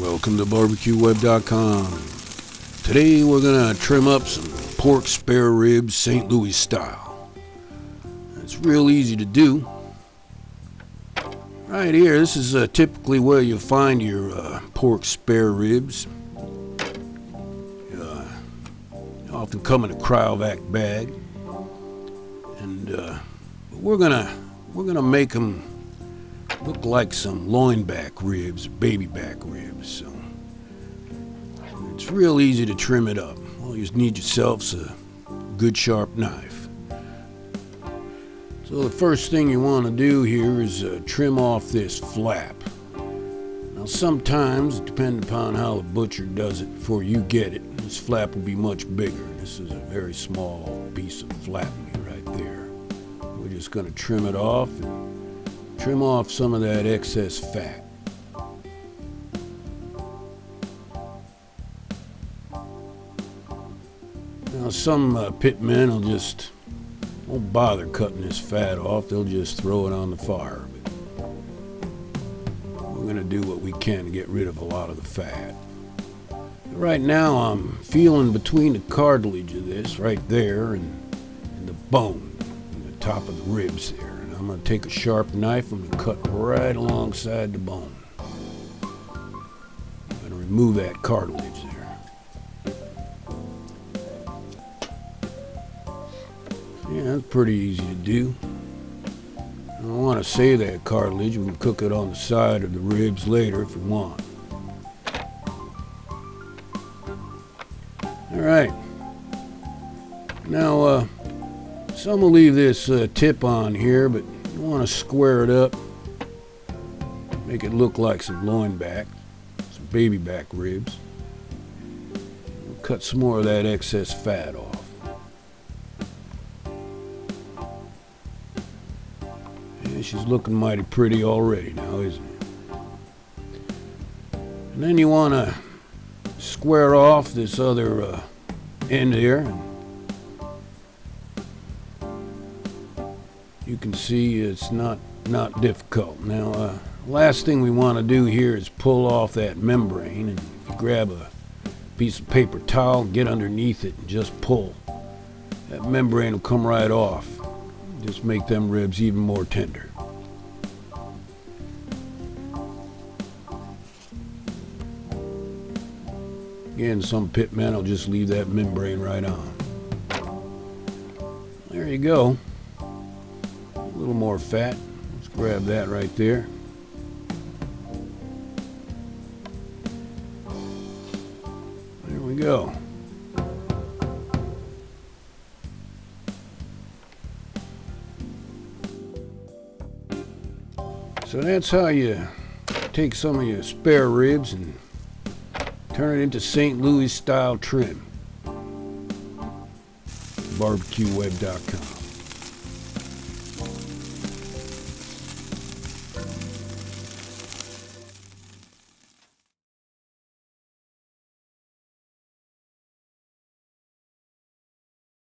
Welcome to BBQWeb.com. Today we're going to trim up some pork spare ribs St. Louis style. It's real easy to do. Right here, this is typically where you find your pork spare ribs. They often come in a cryovac bag. And we're gonna make them look like some loin back ribs, baby back ribs. So it's real easy to trim it up. All you just need yourself a good sharp knife. So the first thing you want to do here is trim off this flap. Now sometimes, depending upon how the butcher does it before you get it, this flap will be much bigger. This is a very small piece of flap meat right there. We're just going to trim it off and trim off some of that excess fat. Now some pit men won't bother cutting this fat off. They'll just throw it on the fire. But we're going to do what we can to get rid of a lot of the fat. Right now I'm feeling between the cartilage of this right there and the bone, and the top of the ribs there. I'm going to take a sharp knife and cut right alongside the bone. I'm going to remove that cartilage there. Yeah, that's pretty easy to do. I don't want to save that cartilage. We can cook it on the side of the ribs later if we want. Alright. Now, some will leave this tip on here, but you want to square it up, make it look like some loin back, some baby back ribs. We'll cut some more of that excess fat off. And she's looking mighty pretty already now, isn't it? And then you want to square off this other end here. You can see it's not difficult. Now, last thing we want to do here is pull off that membrane. And if you grab a piece of paper towel, get underneath it, and just pull, that membrane will come right off. Just make them ribs even more tender. Again, some pit men will just leave that membrane right on. There you go. A little more fat. Let's grab that right there. There we go. So that's how you take some of your spare ribs and turn it into St. Louis style trim. BBQWeb.com.